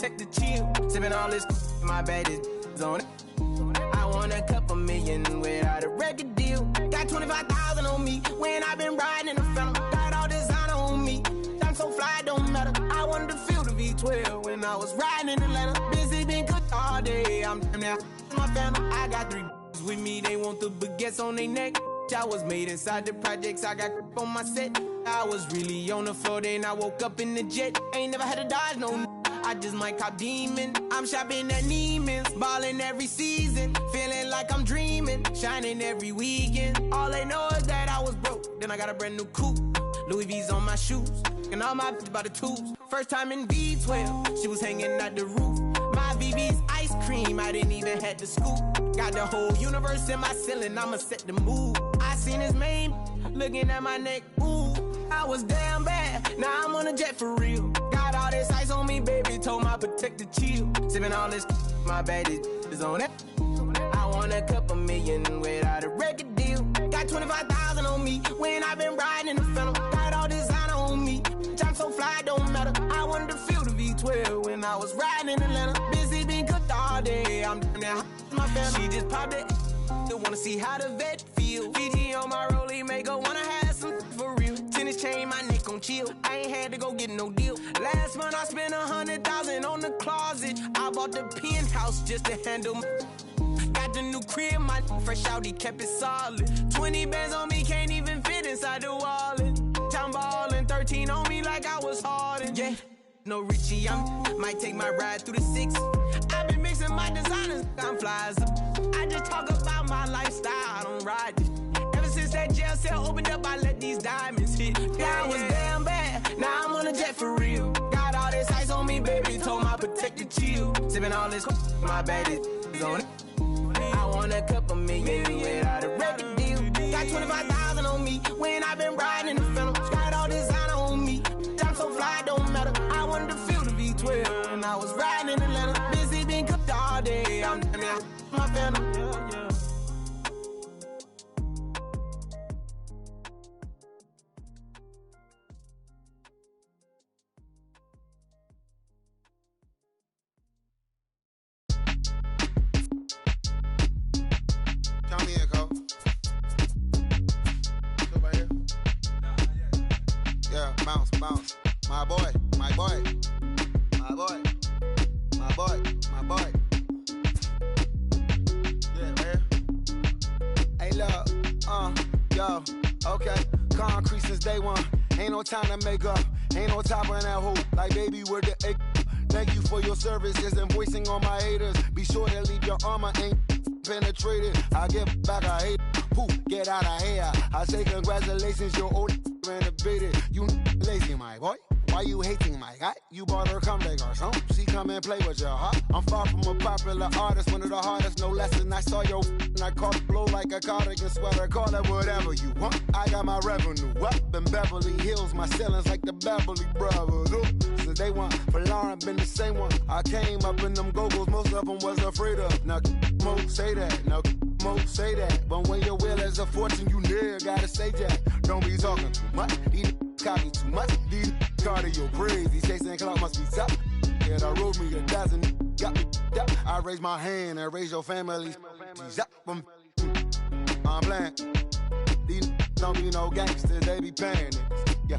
protect the chill. Sipping all this, my bad is on it. I want a couple million without a record deal. Got 25,000 on me when I been riding in the Phantom. Got all designer on me. I'm so fly, don't matter. I wanted to feel the V12 when I was riding in Atlanta. Busy been good all day. I'm now my Phantom. I got 3 with me. They want the baguettes on their neck. I was made inside the projects. I got on my set. I was really on the floor. Then I woke up in the jet. Ain't never had to dodge no. I just might cop demon. I'm shopping at Neiman's, ballin' every season, feeling like I'm dreaming, shining every weekend. All they know is that I was broke. Then I got a brand new coupe, Louis V's on my shoes, and all my by the tubes. First time in V12, she was hanging out the roof. My VV's ice cream, I didn't even have to scoop. Got the whole universe in my ceiling, I'ma set the mood. I seen his main looking at my neck, ooh. I was damn bad, now I'm on a jet for real. Got all this ice on me, baby, told my protector chill. Sipping all this, my bad is on it. I want a couple million without a record deal. Got 25,000 on me when I been riding in the Phantom. Got all designer on me, I'm so fly, don't matter. I wanted to feel the V12 when I was riding in Atlanta. Busy been cooked all day, I'm now my family. She just popped it, they wanna see how the vet feel. Fiji on my rollie, make her wanna have some for real. Tennis chain, my neck on chill. I ain't had to go get no deal. Last month I spent 100,000 on the closet. I bought the penthouse just to handle my. Got the new crib, my fresh out, he kept it solid. 20 bands on me, can't even fit inside the wallet. I'm ballin', 13 on me like I was Harden. Yeah, no Richie, I might take my ride through the 6. I've been mixing my designers, I'm flies. I just talk about my lifestyle, I don't ride it. Ever since that jail cell opened up, I let these diamonds hit. Yeah, I was damn bad, now I'm on a jet for real. Got all this ice on me, baby, told my protector chill. Sipping all this, my bad is on it. I want a couple million without a record deal. Got 25,000 on me when I been riding in the Phantom. Got all designer on me, I'm so fly, don't matter. I wanted to feel the V12 when I was riding in Atlanta. Busy been cooked all day, I'm now my Phantom. Bounce, my boy, my boy, my boy, my boy, my boy. Yeah, man. Hey, look, yo, okay. Concrete since day one. Ain't no time to make up. Ain't no top on that hoe. Like, baby, where the egg. Thank you for your services and voicing on my haters. Be sure to leave your armor ain't penetrated. I get back, I hate. Who get out of here? I say congratulations, your old renovated. You lazy, my boy. Why you hating, my guy? You bought her come like or something. She come and play with your heart. I'm far from a popular artist, one of the hardest, no less than I saw your and I caught it blow like a cardigan sweater. Call it whatever you want. I got my revenue up in Beverly Hills. My ceilings like the Beverly Brothers. Ooh. Since day one, for Lauren been the same one. I came up in them go-go's, most of them was afraid of. Now, Mo say that. Now, Mo say that. But when your will is a fortune, you never gotta say that. Don't be talking too much. These copy too much. These cardio crazy. Chasing clout must be tough. Yeah, I wrote me a dozen. Got me up. I raise my hand and raise your family. I'm playing. These don't be no gangsters. They be paying it. Yeah.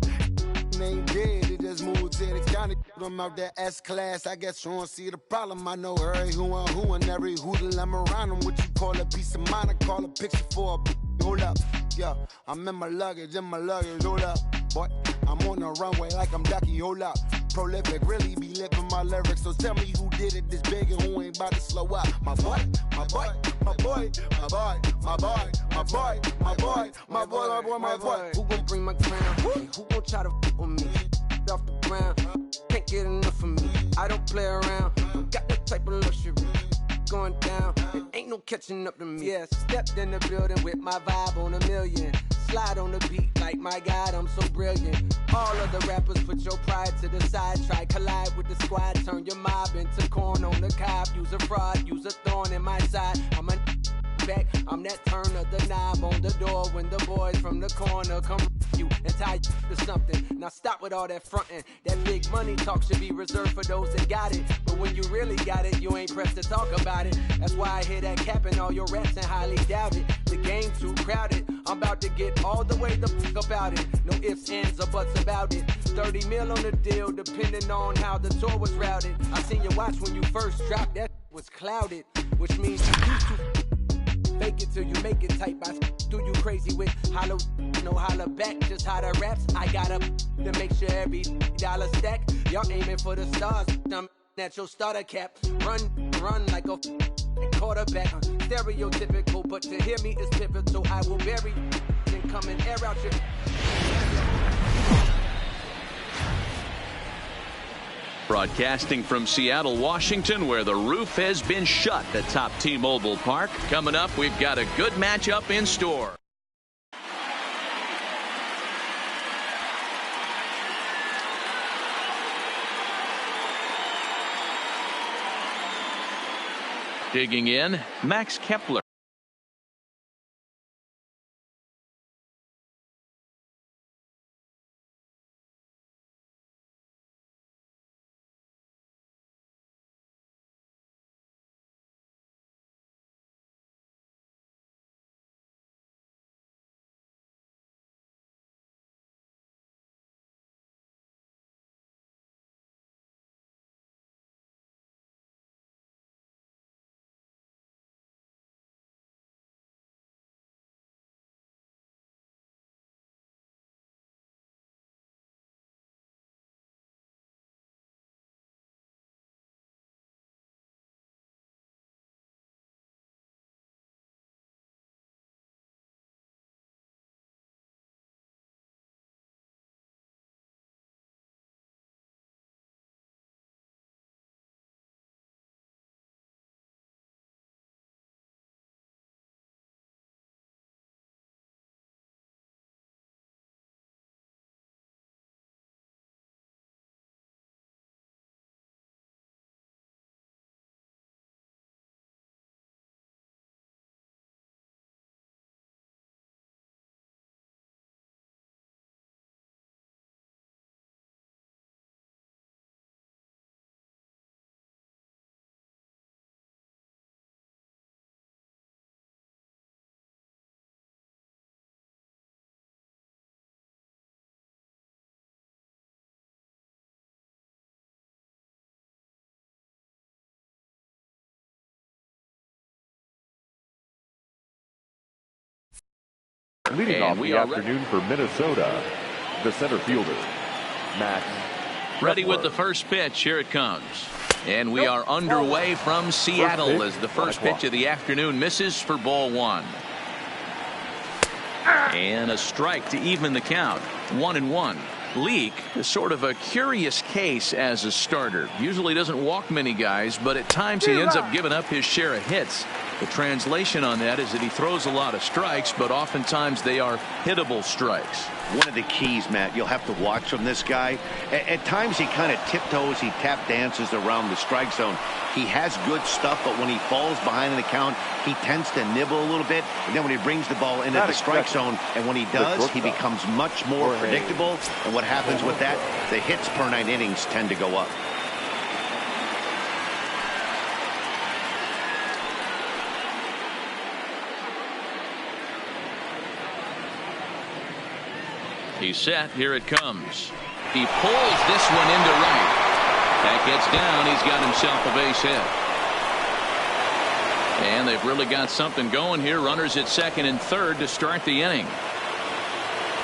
They ain't dead, they just moved to the county. Them out that S-class, I guess you don't see the problem. I know every who and every hoodle I'm around them. What you call a piece of mind, I call a picture for a hold up. Yeah, I'm in my luggage, hold up. Boy, I'm on the runway like I'm Ducky, hold up. Prolific, really be living my lyrics. So tell me who did it this big and who ain't about to slow up. My boy, my boy, my boy, my boy, my boy, my boy, my boy, my boy, my boy, my boy. Who gon' bring my crown? Who gon' try to f with me? Off the ground, can't get enough of me. I don't play around, got that type of luxury. Going down, and ain't no catching up to me. Yeah, stepped in the building with my vibe on a million. Slide on the beat like my God, I'm so brilliant. All of the rappers put your pride to the side. Try collide with the squad, turn your mob into corn on the cob. Use a fraud, use a thorn in my side. I'm a back. I'm that turn of the knob on the door when the boys from the corner come you and tie you to something. Now stop with all that fronting. That big money talk should be reserved for those that got it. But when you really got it, you ain't pressed to talk about it. That's why I hear that capping all your raps and highly doubt it. The game too crowded. I'm about to get all the way the fuck about it. No ifs, ands, or buts about it. 30 mil on the deal, depending on how the tour was routed. I seen you watch when you first dropped, that was clouded, which means you used to fake it till you make it type. I do you crazy with hollow, no holler back, just how the raps. I got up to make sure every dollar stack. Y'all aiming for the stars, I'm at your starter cap. Run like a quarterback. Stereotypical, but to hear me is pivotal. I will bury and come and air out your. Broadcasting from Seattle, Washington, where the roof has been shut at top T-Mobile Park. Coming up, we've got a good matchup in store. Digging in, Max Kepler. Leading off the afternoon for Minnesota, the center fielder, Max. Ready with the first pitch. Here it comes. And we are underway from Seattle as the first pitch of the afternoon misses for ball one. And a strike to even the count. 1-1. Leak is sort of a curious case as a starter. Usually doesn't walk many guys, but at times he ends up giving up his share of hits. The translation on that is that he throws a lot of strikes, but oftentimes they are hittable strikes. One of the keys, Matt, you'll have to watch from this guy. At times he kind of tiptoes, he tap dances around the strike zone. He has good stuff, but when he falls behind in the count, he tends to nibble a little bit. And then when he brings the ball into the strike zone, and when he does, he becomes much more predictable. And what happens with that? The hits per 9 innings tend to go up. He's set. Here it comes. He pulls this one into right. That gets down. He's got himself a base hit. And they've really got something going here. Runners at second and third to start the inning.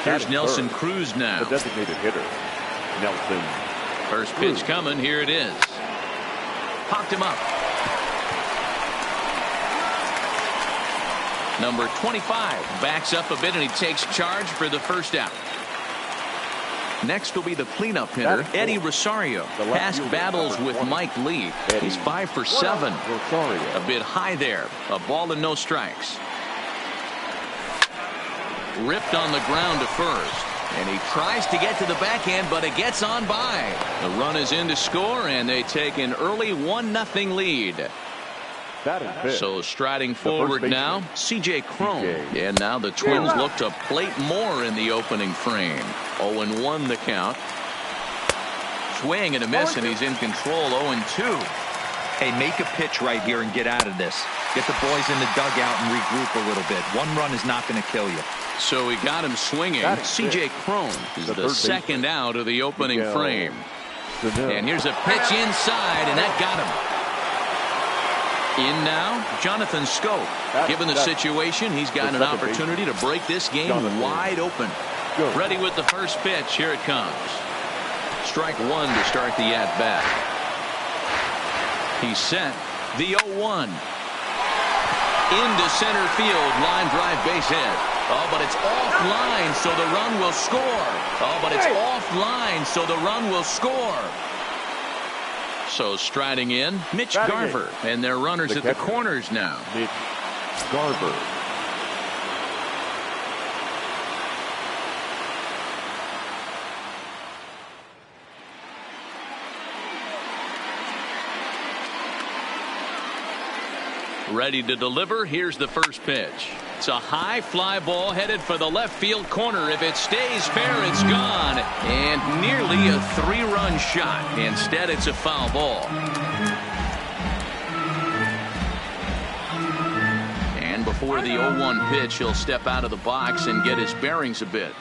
Here's Nelson Cruz now. The designated hitter, Nelson. First pitch coming. Here it is. Popped him up. Number 25 backs up a bit and he takes charge for the first out. Next will be the cleanup hitter, Eddie Rosario. Past battles with Mike Lee. He's 5 for 7. A bit high there. A ball and no strikes. Ripped on the ground to first. And he tries to get to the backhand, but it gets on by. The run is in to score, and they take an early 1-0 lead. So striding forward now, C.J. Cron. And now the Twins look to plate more in the opening frame. 0-1 the count. Swing and a miss, and he's in control. 0-2. Hey, make a pitch right here and get out of this. Get the boys in the dugout and regroup a little bit. One run is not going to kill you. So he got him swinging. C.J. Cron is the second out of the opening frame. And here's a pitch inside, and that got him. In now, Jonathan Scope. Given the situation, he's got an opportunity to break this game wide open. Ready with the first pitch. Here it comes. Strike one to start the at-bat. He's set. The 0-1. Into center field. Line drive base hit. Oh, but it's offline, so the run will score. Oh, but it's offline, so the run will score. So striding in, Mitch Garver. And their runners at the corners now. Mitch Garver. Ready to deliver. Here's the first pitch. It's a high fly ball headed for the left field corner. If it stays fair, it's gone. And nearly a three-run shot. Instead, it's a foul ball. And before the 0-1 pitch, he'll step out of the box and get his bearings a bit.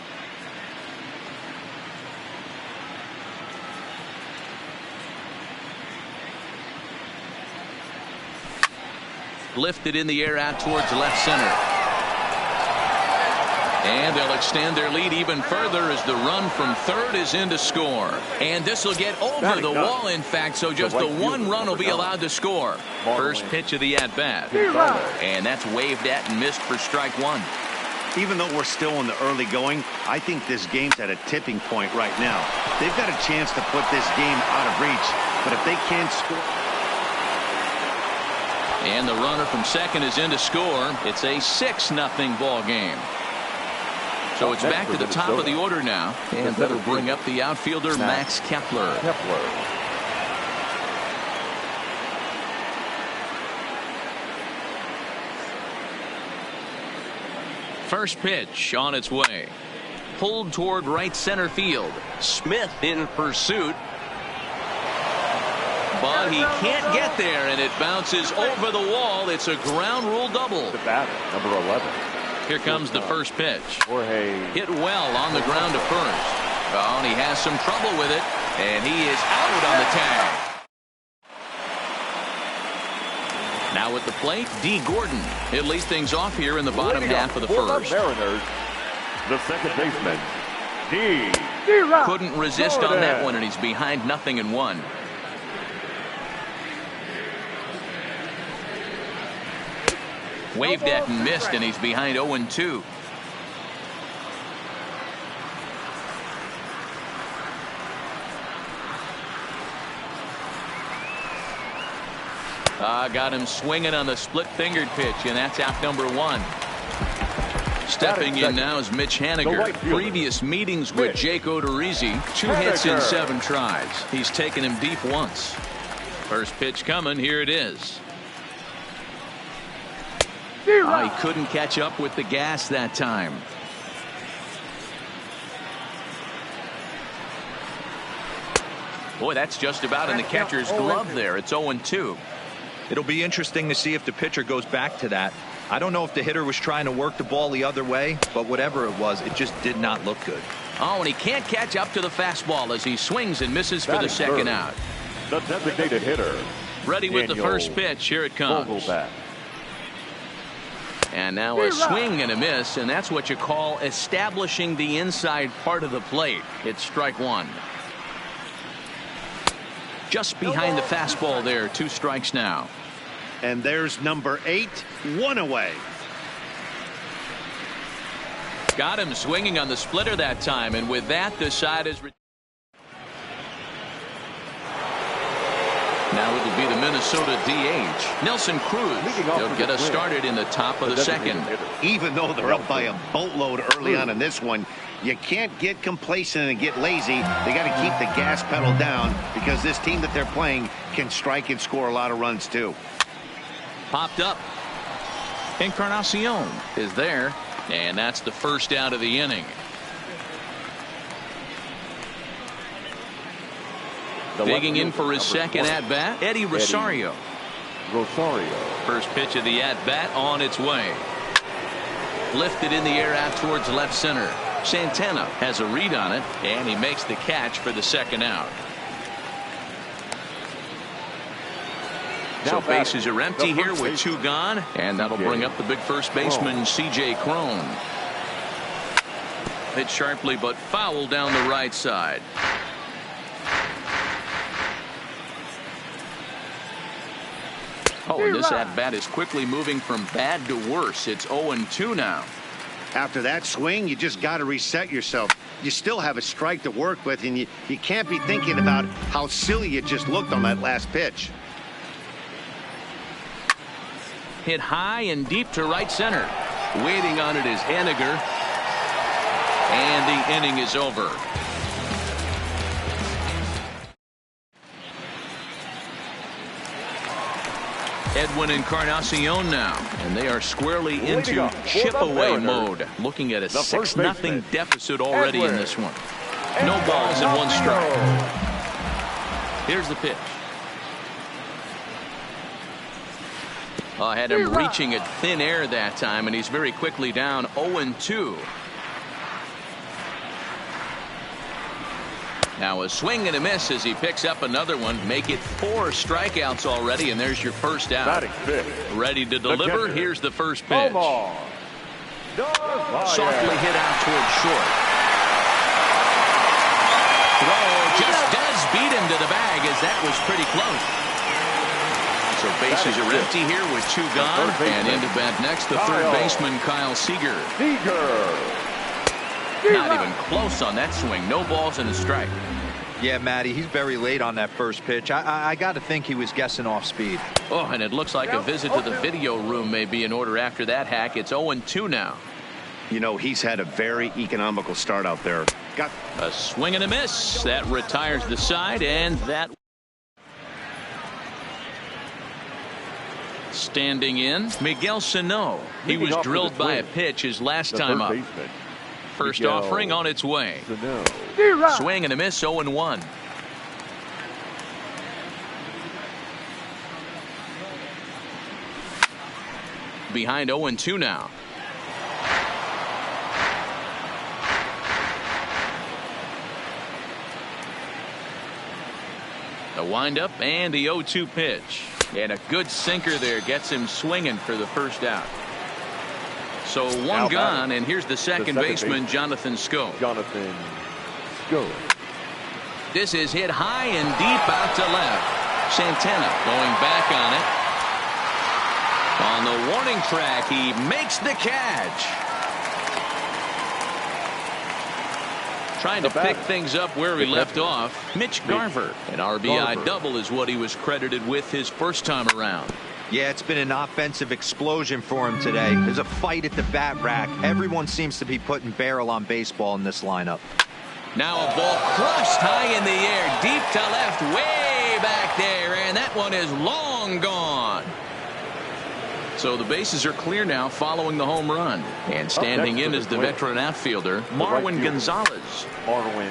Lifted in the air out towards left center. And they'll extend their lead even further as the run from third is in to score. And this will get over the wall, in fact, so just the one run will be allowed to score. First pitch of the at-bat. And that's waved at and missed for strike one. Even though we're still in the early going, I think this game's at a tipping point right now. They've got a chance to put this game out of reach, but if they can't score... And the runner from second is in to score. It's a 6-0 ball game. So it's back to the top of the order now. And that'll bring up the outfielder, Max Kepler. First pitch on its way. Pulled toward right center field. Smith in pursuit. But he can't get there, and it bounces over the wall. It's a ground rule double. The batter, number 11. Here comes the first pitch. Hit well on the ground to first. Oh, and he has some trouble with it, and he is out on the tag. Now at the plate, D. Gordon. He'll lead things off here in the bottom half of the first. Mariners, the second baseman, D. Couldn't resist on that one, and he's behind 0-1. Waved at and missed, and he's behind 0-2. Got him swinging on the split-fingered pitch, and that's out number 1. Stepping in now is Mitch Haniger. Previous meetings with Jake Odorizzi, 2 hits in 7 tries. He's taken him deep once. First pitch coming. Here it is. He couldn't catch up with the gas that time. Boy, that's just about in the catcher's glove there. It's 0-2. It'll be interesting to see if the pitcher goes back to that. I don't know if the hitter was trying to work the ball the other way, but whatever it was, it just did not look good. Oh, and he can't catch up to the fastball as he swings and misses for the second out. The designated hitter. Ready with the first pitch. Here it comes. And now a swing and a miss, and that's what you call establishing the inside part of the plate. It's strike one. Just behind the fastball there. 2 strikes now. And there's number 8, 1 away. Got him swinging on the splitter that time, and with that, the side is... Now it'll be the Minnesota DH, Nelson Cruz. He'll get us started in the top of the second. Even though they're up by a boatload early on in this one, you can't get complacent and get lazy. They got to keep the gas pedal down because this team that they're playing can strike and score a lot of runs too. Popped up. Encarnacion is there, and that's the first out of the inning. Digging in for his second at-bat, Eddie Rosario. First pitch of the at-bat on its way. Lifted in the air out towards left center. Santana has a read on it, and he makes the catch for the second out. So bases are empty here with 2 gone, and that'll bring up the big first baseman, C.J. Cron. Hit sharply but foul down the right side. Oh, and this at-bat is quickly moving from bad to worse. It's 0-2 now. After that swing, you just got to reset yourself. You still have a strike to work with, and you can't be thinking about how silly it just looked on that last pitch. Hit high and deep to right center. Waiting on it is Henniger. And the inning is over. Edwin Encarnacion now, and they are squarely into chip-away mode. Looking at a 6-0 deficit already in this one. No balls and 1 strike. Here's the pitch. I had him reaching at thin air that time, and he's very quickly down 0-2. Now a swing and a miss as he picks up another one. Make it 4 strikeouts already, and there's your first out. Ready to deliver. Here's the first pitch. Softly hit out towards short. Throw just does beat him to the bag, as that was pretty close. So bases are empty here with 2 gone, and into bat next, the third baseman, Kyle Seager. Not even close on that swing. No balls and a strike. Yeah, Matty, he's very late on that first pitch. I got to think he was guessing off speed. Oh, and it looks like a visit to the video room may be in order after that hack. It's 0-2 now. You know, he's had a very economical start out there. Got a swing and a miss. That retires the side, and that. Standing in, Miguel Sano. He was drilled by a pitch his last time up. First offering on its way. Swing and a miss, 0-1. Behind 0-2 now. The windup and the 0-2 pitch. And a good sinker there gets him swinging for the first out. So 1 gone, and here's the second baseman, Jonathan Schoop. This is hit high and deep out to left. Santana going back on it. On the warning track, he makes the catch. Trying to pick things up where he left off. Mitch Garver. An RBI double is what he was credited with his first time around. Yeah, it's been an offensive explosion for him today. There's a fight at the bat rack. Everyone seems to be putting barrel on baseball in this lineup. Now a ball crushed high in the air, deep to left, way back there, and that one is long gone. So the bases are clear now following the home run. And standing in is the veteran outfielder, Marwin Gonzalez.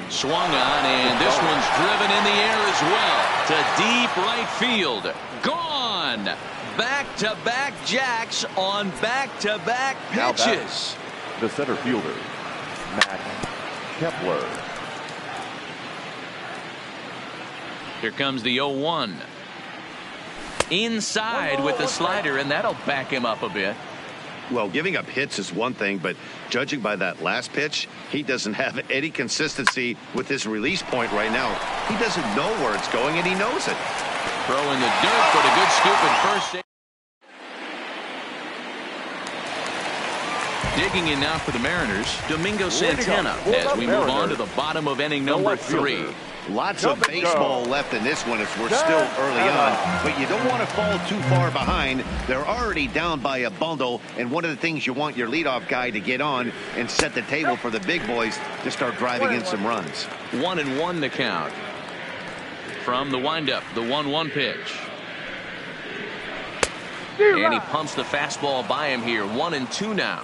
Swung on, and this one's driven in the air as well to deep right field. Gone. Back-to-back jacks on back-to-back pitches. The center fielder, Matt Kepler. Here comes the 0-1. Inside with the slider, and that'll back him up a bit. Well, giving up hits is one thing, but judging by that last pitch, he doesn't have any consistency with his release point right now. He doesn't know where it's going, and he knows it. Throw in the dirt, but a good scoop at first. Digging in now for the Mariners, Domingo Santana, as we move on to the bottom of inning number 3. Lots of baseball left in this one as we're still early on, but you don't want to fall too far behind. They're already down by a bundle, and one of the things you want your leadoff guy to get on and set the table for the big boys to start driving in some runs. 1-1 the count. From the windup, the 1-1 pitch. And he pumps the fastball by him here. 1-2 now.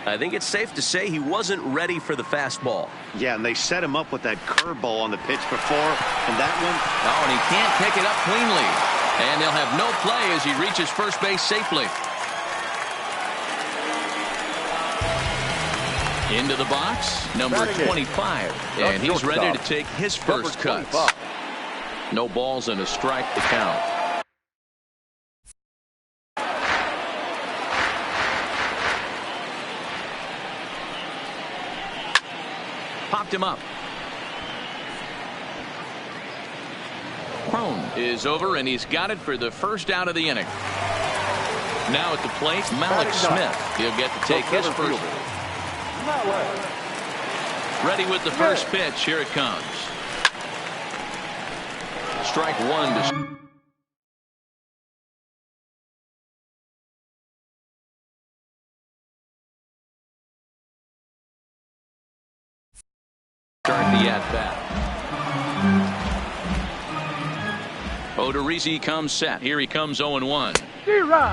I think it's safe to say he wasn't ready for the fastball. Yeah, and they set him up with that curveball on the pitch before, and that one. Oh, and he can't pick it up cleanly. And they'll have no play as he reaches first base safely. Into the box, number 25. And he's ready to take his first cuts. No balls and a strike to count. Popped him up. Crone is over, and he's got it for the first out of the inning. Now at the plate, Malik Smith. He'll get to take his first. Ready with the first pitch. Here it comes. Strike one to start the at-bat. Odorizzi comes set. Here he comes 0-1.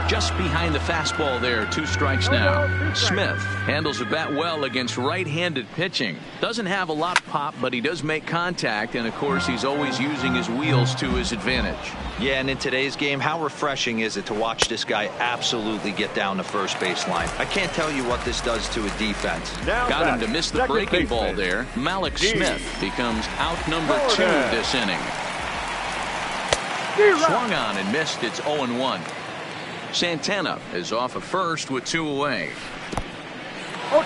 Just behind the fastball there. 2 strikes now. Smith handles the bat well against right-handed pitching. Doesn't have a lot of pop, but he does make contact, and of course he's always using his wheels to his advantage. Yeah, and in today's game, how refreshing is it to watch this guy absolutely get down the first base line? I can't tell you what this does to a defense. Got him to miss the breaking ball there. Malik Smith becomes out number 2 this inning. Swung on and missed. It's 0-1. Santana is off at first with 2 away.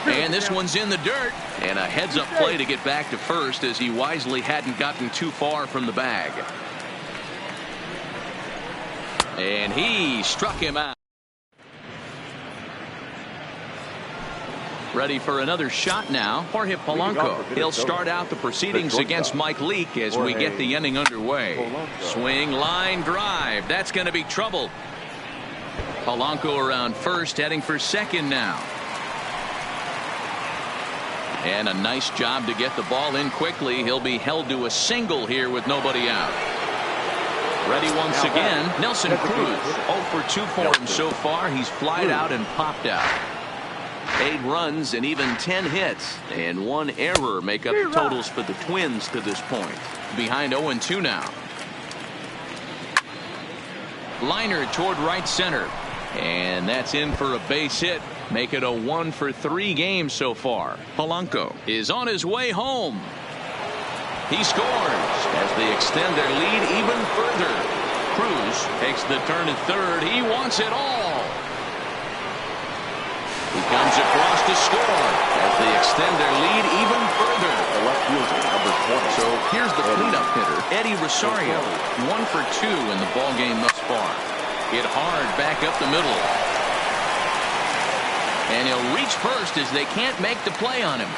And this one's in the dirt. And a heads-up play to get back to first as he wisely hadn't gotten too far from the bag. And he struck him out. Ready for another shot now. Jorge Polanco. He'll start out the proceedings against Mike Leake as we get the inning underway. Swing, line, drive. That's going to be trouble. Polanco around first, heading for second now. And a nice job to get the ball in quickly. He'll be held to a single here with nobody out. Ready once again. Nelson Cruz. 0 for 2 for him so far. He's flied out and popped out. 8 runs and even 10 hits, and 1 error make up the totals for the Twins to this point. Behind 0-2 now. Liner toward right center, and that's in for a base hit. Make it a 1 for 3 games so far. Polanco is on his way home. He scores as they extend their lead even further. Cruz takes the turn at third. He wants it all. He comes across to score as they extend their lead even further. The left fielder, number 20. So here's the cleanup hitter, Eddie Rosario. 1 for 2 in the ball game thus far. Hit hard back up the middle. And he'll reach first as they can't make the play on him.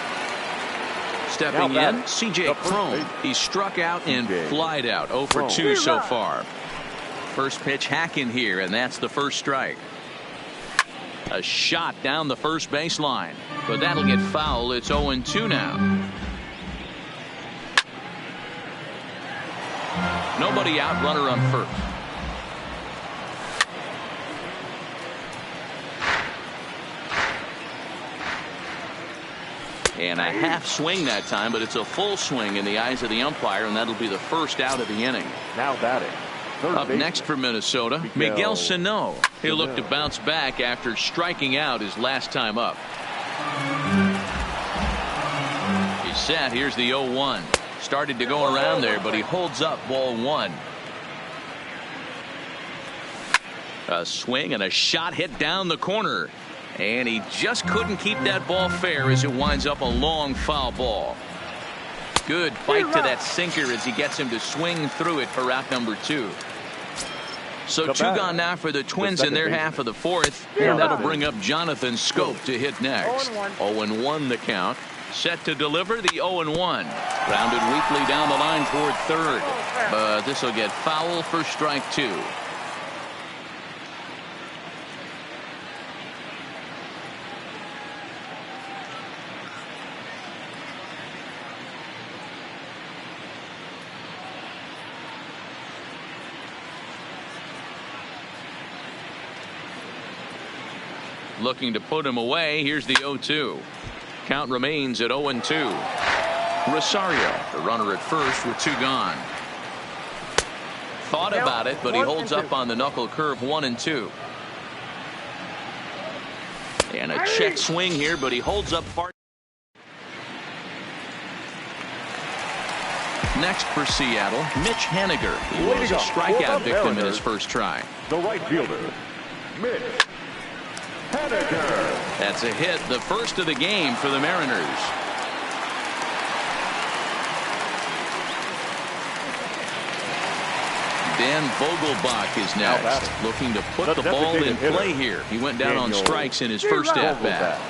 Stepping in, C.J. Crone. He struck out and flied out. 0 for 2 so far. First pitch hacking here, and that's the first strike. A shot down the first baseline, but that'll get foul. It's 0-2 now. Nobody out, runner on first. And a half swing that time, but it's a full swing in the eyes of the umpire, and that'll be the first out of the inning. Now batting. Up next for Minnesota, Miguel Sano. He'll look to bounce back after striking out his last time up. He's set. Here's the 0-1. Started to go around there, but he holds up ball 1. A swing and a shot hit down the corner. And he just couldn't keep that ball fair as it winds up a long foul ball. Good fight to that sinker as he gets him to swing through it for out number 2. So 2 gone now for the Twins in their half of the 4th. And that'll bring up Jonathan Scope to hit next. 0-1 the count. Set to deliver the 0-1. Grounded weakly down the line toward third. But this will get foul for strike 2. looking to put him away. Here's the 0-2. Count remains at 0-2. Rosario, the runner at first with 2 gone. Thought about it, but he holds up on the knuckle curve. 1-2. And a check swing here, but he holds up far. Next for Seattle, Mitch Haniger. He was a strikeout victim in his first try. The right fielder, Mitch Haniger. That's a hit, the first of the game for the Mariners. Dan Vogelbach is next, looking to put the ball in play here. He went down on strikes in his first at-bat.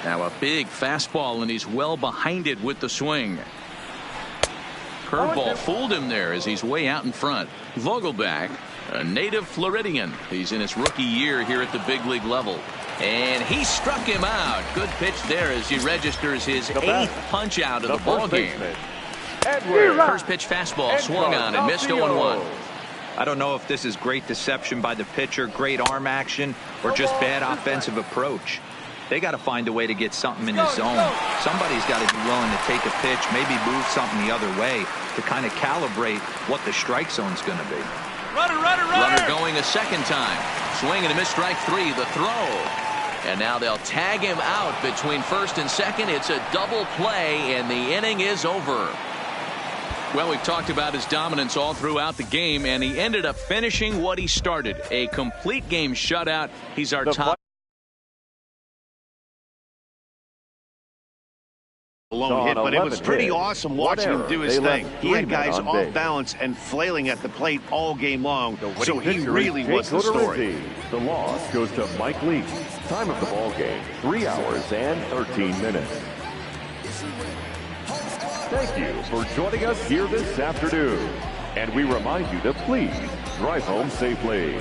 Now a big fastball, and he's well behind it with the swing. Curveball fooled him there as he's way out in front. Vogelbach, a native Floridian. He's in his rookie year here at the big league level. And he struck him out. Good pitch there as he registers his 8th punch out of the ball game. First pitch fastball swung on and missed 0-1. I don't know if this is great deception by the pitcher, great arm action, or just bad offensive approach. They got to find a way to get something in the zone. Somebody's got to be willing to take a pitch, maybe move something the other way to kind of calibrate what the strike zone's going to be. Runner going a second time. Swing and a miss, strike 3. The throw. And now they'll tag him out between first and second. It's a double play, and the inning is over. Well, we've talked about his dominance all throughout the game, and he ended up finishing what he started. A complete game shutout. He's our top. Lone hit, but it was pretty awesome watching him do his thing. He had guys off balance and flailing at the plate all game long, so he really was the story. The loss goes to Mike Leake. Time of the ball game, 3 hours and 13 minutes. Thank you for joining us here this afternoon. And we remind you to please drive home safely.